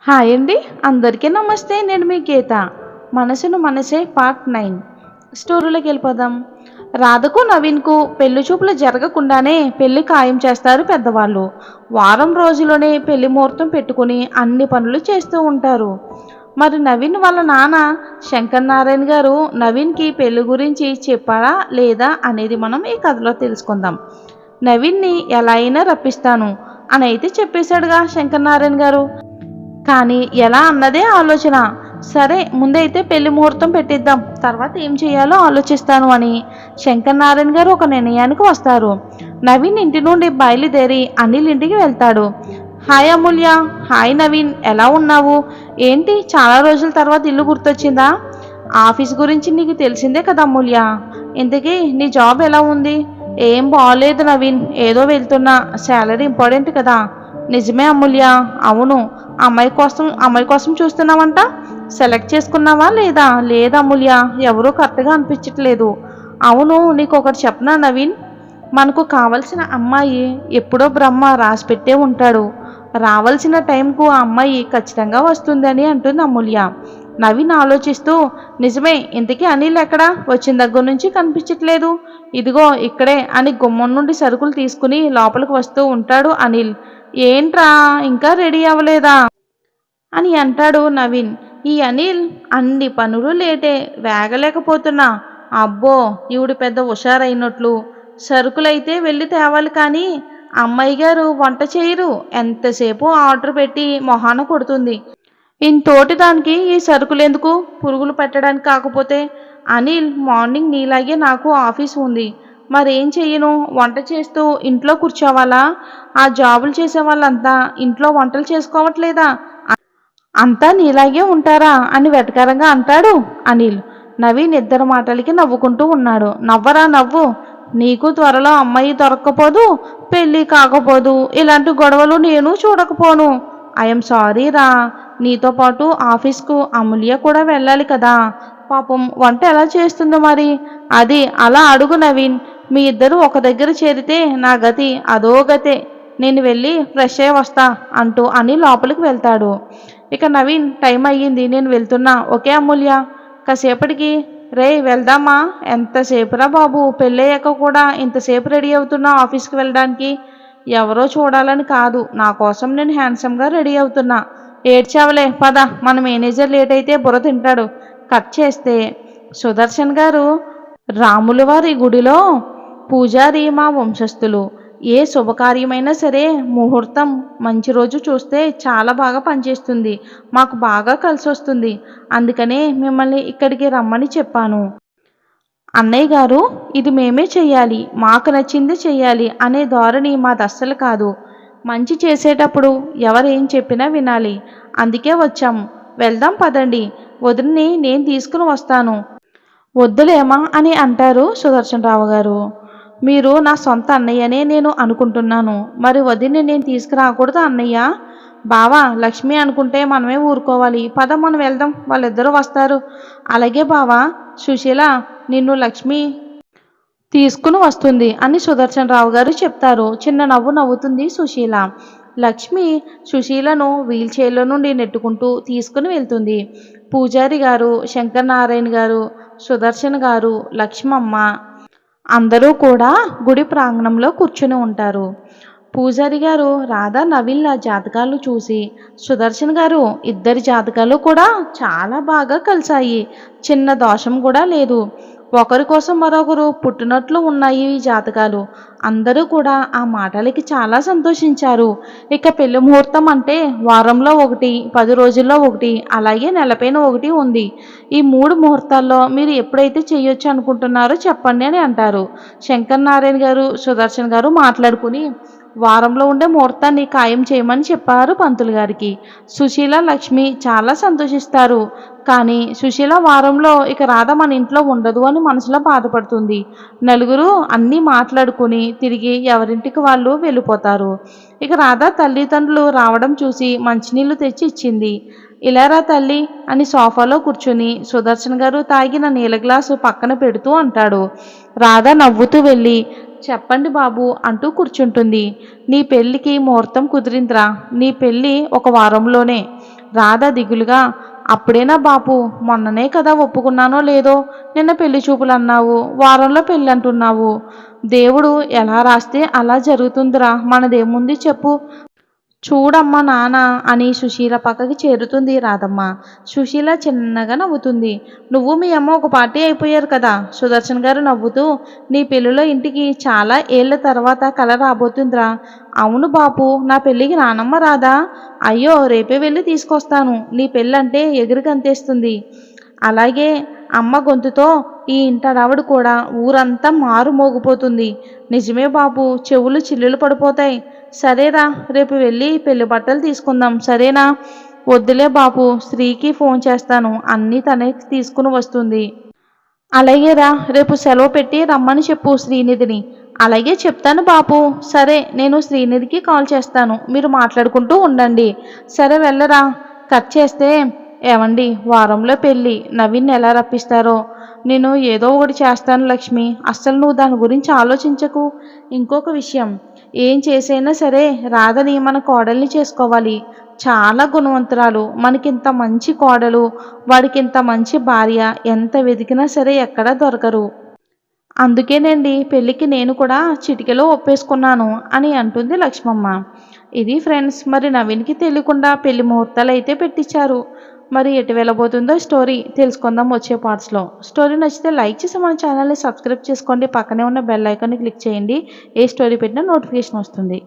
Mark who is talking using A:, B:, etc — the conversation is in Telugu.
A: హాయ్ అండి. అందరికీ నమస్తే. నేను మీ గీత. మనసును మనసే పార్ట్ 9 స్టోరీలోకి వెళ్ళిపోదాం. రాధకు నవీన్కు పెళ్లి చూపులు జరగకుండానే పెళ్లి ఖాయం చేస్తారు పెద్దవాళ్ళు. వారం రోజుల్లోనే పెళ్లి ముహూర్తం పెట్టుకుని అన్ని పనులు చేస్తూ ఉంటారు. మరి నవీన్ వాళ్ళ నాన్న శంకర్ నారాయణ గారు నవీన్కి పెళ్లి గురించి చెప్పారా లేదా అనేది మనం ఈ కథలో తెలుసుకుందాం. నవీన్ని ఎలా అయినా రప్పిస్తాను అని అయితే చెప్పేశాడుగా శంకర్ నారాయణ గారు. కానీ ఎలా అన్నదే ఆలోచన. సరే ముందైతే పెళ్లి ముహూర్తం పెట్టిద్దాం, తర్వాత ఏం చేయాలో ఆలోచిస్తాను అని శంకర్ నారాయణ గారు ఒక నిర్ణయానికి వస్తారు. నవీన్ ఇంటి నుండి బయలుదేరి అనిల్ ఇంటికి వెళ్తాడు. హాయ్ అమూల్య. హాయ్ నవీన్, ఎలా ఉన్నావు? ఏంటి చాలా రోజుల తర్వాత ఇల్లు గుర్తొచ్చిందా? ఆఫీస్ గురించి నీకు తెలిసిందే కదా అమూల్య. ఇంతకీ నీ జాబ్ ఎలా ఉంది? ఏం బాగోలేదు నవీన్, ఏదో వెళ్తున్నా. శాలరీ ఇంపార్టెంట్ కదా. నిజమే అమూల్య. అవును, అమ్మాయి కోసం చూస్తున్నావంట. సెలెక్ట్ చేసుకున్నావా లేదా? లేదు అమూల్య, ఎవరూ కరెక్ట్గా అనిపించట్లేదు. అవును, నీకు ఒకటి చెప్పనా నవీన్? మనకు కావలసిన అమ్మాయి ఎప్పుడో బ్రహ్మ రాసిపెట్టే ఉంటాడు. రావాల్సిన టైంకు ఆ అమ్మాయి ఖచ్చితంగా వస్తుందని అంటుంది అమూల్య. నవీన్ ఆలోచిస్తూ, నిజమే. ఇంతకీ అనిల్ ఎక్కడా? వచ్చిన దగ్గర నుంచి కనిపించట్లేదు. ఇదిగో ఇక్కడే అని గుమ్మం నుండి సరుకులు తీసుకుని లోపలికి వస్తూ ఉంటాడు అనిల్. ఏంట్రా ఇంకా రెడీ అవ్వలేదా అని అంటాడు నవీన్. ఈ అనిల్ అన్ని పనులు లేటే, వేగలేకపోతున్నా. అబ్బో, ఈవిడ పెద్ద హుషారైనట్లు. సరుకులైతే వెళ్ళి తేవాలి కానీ అమ్మాయి గారు వంట చేయరు. ఎంతసేపు ఆర్డర్ పెట్టి మొహాన కొడుతుంది. ఇంతోటి దానికి ఈ సరుకులెందుకు? పురుగులు పెట్టడానికి కాకపోతే. అనిల్, మార్నింగ్ నీలాగే నాకు ఆఫీస్ ఉంది. మరేం చెయ్యను? వంట చేస్తూ ఇంట్లో కూర్చోవాలా? ఆ జాబులు చేసే వాళ్ళంతా ఇంట్లో వంటలు చేసుకోవట్లేదా? అంతా నీలాగే ఉంటారా అని వెటకారంగా అంటాడు అనిల్. నవీన్ ఇద్దరు మాటలకి నవ్వుకుంటూ ఉన్నాడు. నవ్వరా నవ్వు. నీకు త్వరలో అమ్మాయి దొరక్కపోదు, పెళ్ళి కాకపోదు. ఇలాంటి గొడవలు నేను చూడకపోను. ఐఎమ్ సారీ రా. నీతో పాటు ఆఫీస్కు అమూల్య కూడా వెళ్ళాలి కదా. పాపం వంట ఎలా చేస్తుందో మరి. అది అలా అడుగు నవీన్. మీ ఇద్దరు ఒక దగ్గర చేరితే నా గతి అదో గతే. నేను వెళ్ళి ఫ్రెష్ అయ్యి వస్తా అంటూ అని లోపలికి వెళ్తాడు. ఇక నవీన్, టైం అయ్యింది, నేను వెళ్తున్నా. ఓకే అమూల్య. కాసేపటికి, రే వెళ్దామా? ఎంతసేపురా బాబు, పెళ్ళయ్యాక కూడా ఇంతసేపు రెడీ అవుతున్నా ఆఫీస్కి వెళ్ళడానికి? ఎవరో చూడాలని కాదు, నా కోసం నేను హ్యాండ్సమ్గా రెడీ అవుతున్నా. ఏడ్చావలే, పద. మన మేనేజర్ లేట్ అయితే బుర్ర తింటాడు. కట్ చేస్తే సుదర్శన్ గారు రాములవారి గుడిలో పూజారి, మా వంశస్థులు. ఏ శుభకార్యమైనా సరే ముహూర్తం మంచి రోజు చూస్తే చాలా బాగా పనిచేస్తుంది. మాకు బాగా కలిసి వస్తుంది. అందుకనే మిమ్మల్ని ఇక్కడికి రమ్మని చెప్పాను. అన్నయ్య గారు, ఇది మేమే చెయ్యాలి, మాకు నచ్చింది చెయ్యాలి అనే ధోరణి మాది అస్సలు కాదు. మంచి చేసేటప్పుడు ఎవరేం చెప్పినా వినాలి. అందుకే వచ్చాం. వెళ్దాం పదండి. వదిలిని నేను తీసుకుని వస్తాను. వద్దులేమా అని అంటారు సుదర్శన్ రావు గారు. మీరు నా సొంత అన్నయ్యనే నేను అనుకుంటున్నాను. మరి వదిన్ని నేను తీసుకురాకూడదు అన్నయ్య? బావా, లక్ష్మి అనుకుంటే మనమే ఊరుకోవాలి. పద మనం వెళ్దాం, వాళ్ళిద్దరూ వస్తారు. అలాగే బావా. సుశీల, నిన్ను లక్ష్మి తీసుకుని వస్తుంది అని సుదర్శన్ రావు గారు చెప్తారు. చిన్న నవ్వు నవ్వుతుంది సుశీల. లక్ష్మి సుశీలను వీల్ చైర్లో నుండి నెట్టుకుంటూ తీసుకుని వెళ్తుంది. పూజారి గారు, శంకర్ నారాయణ గారు, సుదర్శన్ గారు, లక్ష్మమ్మ అందరూ కూడా గుడి ప్రాంగణంలో కూర్చుని ఉంటారు. పూజారి గారు రాధా నవీన్ల జాతకాలు చూసి, సుదర్శన్ గారు, ఇద్దరి జాతకాలు కూడా చాలా బాగా కలిసాయి. చిన్న దోషం కూడా లేదు. ఒకరి కోసం మరొకరు పుట్టినట్లు ఉన్నాయి ఈ జాతకాలు. అందరూ కూడా ఆ మాటలకి చాలా సంతోషించారు. ఇక పెళ్లి ముహూర్తం అంటే వారంలో ఒకటి, 10 రోజుల్లో ఒకటి, అలాగే నెలపైన ఒకటి ఉంది. ఈ 3 ముహూర్తాల్లో మీరు ఎప్పుడైతే చేయొచ్చు అనుకుంటున్నారో చెప్పండి అని అంటారు. శంకర్ నారాయణ గారు, సుదర్శన్ గారు మాట్లాడుకుని వారంలో ఉండే ముహూర్తాన్ని ఖాయం చేయమని చెప్పారు పంతులు గారికి. సుశీల, లక్ష్మి చాలా సంతోషిస్తారు. కానీ సుశీల వారంలో ఇక రాధ మన ఇంట్లో ఉండదు అని మనసులో బాధపడుతుంది. నలుగురు అన్నీ మాట్లాడుకుని తిరిగి ఎవరింటికి వాళ్ళు వెళ్ళిపోతారు. ఇక రాధ తల్లిదండ్రులు రావడం చూసి మంచినీళ్లు తెచ్చి ఇచ్చింది. ఇలారా తల్లి అని సోఫాలో కూర్చుని సుదర్శన్ గారు తాగిన నీళ్ళ గ్లాసు పక్కన పెడుతూ అంటాడు. రాధ నవ్వుతూ వెళ్ళి, చెప్పండి బాబు అంటూ కూర్చుంటుంది. నీ పెళ్ళికి ముహూర్తం కుదిరిందిరా. నీ పెళ్ళి ఒక వారంలోనే. రాధ దిగులుగా. అప్పుడేనా బాపు, మొన్ననే కదా ఒప్పుకున్నానో లేదో, నిన్న పెళ్లి చూపులు అన్నావు, వారంలో పెళ్ళి అంటున్నావు. దేవుడు ఎలా రాస్తే అలా జరుగుతుందిరా, మనదేముంది చెప్పు. చూడమ్మా నాన్న అని సుశీల పక్కకి చేరుతుంది రాధమ్మ. సుశీల చిన్నగా నవ్వుతుంది. నువ్వు మీ అమ్మ ఒక పార్టీ అయిపోయారు కదా. సుదర్శన్ గారు నవ్వుతూ, నీ పెళ్లిలో ఇంటికి చాలా ఏళ్ల తర్వాత కల రాబోతుందిరా. అవును బాపు, నా పెళ్ళికి నానమ్మ రాదా? అయ్యో, రేపే వెళ్ళి తీసుకొస్తాను. నీ పెళ్ళంటే ఎగిరి గంతేస్తుంది. అలాగే అమ్మ గొంతుతో ఈ ఇంటరావిడ కూడా ఊరంతా మారు మోగిపోతుంది. నిజమే బాబు, చెవులు చిల్లులు పడిపోతాయి. సరేరా, రేపు వెళ్ళి పెళ్లి బట్టలు తీసుకుందాం, సరేనా? వద్దులే బాపు, శ్రీకి ఫోన్ చేస్తాను, అన్నీ తనే తీసుకుని వస్తుంది. అలాగేరా, రేపు సెలవు పెట్టి రమ్మని చెప్పు శ్రీనిధిని. అలాగే చెప్తాను బాపు. సరే, నేను శ్రీనిధికి కాల్ చేస్తాను, మీరు మాట్లాడుకుంటూ ఉండండి. సరే వెళ్ళరా. కట్ చేస్తే, ఏమండి, వారంలో పెళ్ళి, నవీన్ ఎలా రప్పిస్తారో. నేను ఏదో ఒకటి చేస్తాను లక్ష్మి, అస్సలు నువ్వు దాని గురించి ఆలోచించకు. ఇంకొక విషయం, ఏం చేసైనా సరే రాధని మన కోడల్ని చేసుకోవాలి. చాలా గుణవంతురాలు, మనకింత మంచి కోడలు, వాడికింత మంచి భార్య, ఎంత వెతికినా సరే ఎక్కడా దొరకరు. అందుకేనండి పెళ్ళికి నేను కూడా చిటికెలో ఒప్పేసుకున్నాను అని అంటుంది లక్ష్మమ్మ. ఇది ఫ్రెండ్స్, మరి నవీన్కి తెలియకుండా పెళ్లి ముహూర్తాలు అయితే పెట్టించారు. మరి ఎటు వెళ్ళబోతుందో స్టోరీ తెలుసుకుందాం వచ్చే పార్ట్స్లో. స్టోరీ నచ్చితే లైక్ చేసి మన ఛానల్ని సబ్స్క్రైబ్ చేసుకోండి. పక్కనే ఉన్న బెల్ ఐకాన్ని క్లిక్ చేయండి. ఏ స్టోరీ పెట్టినా నోటిఫికేషన్ వస్తుంది.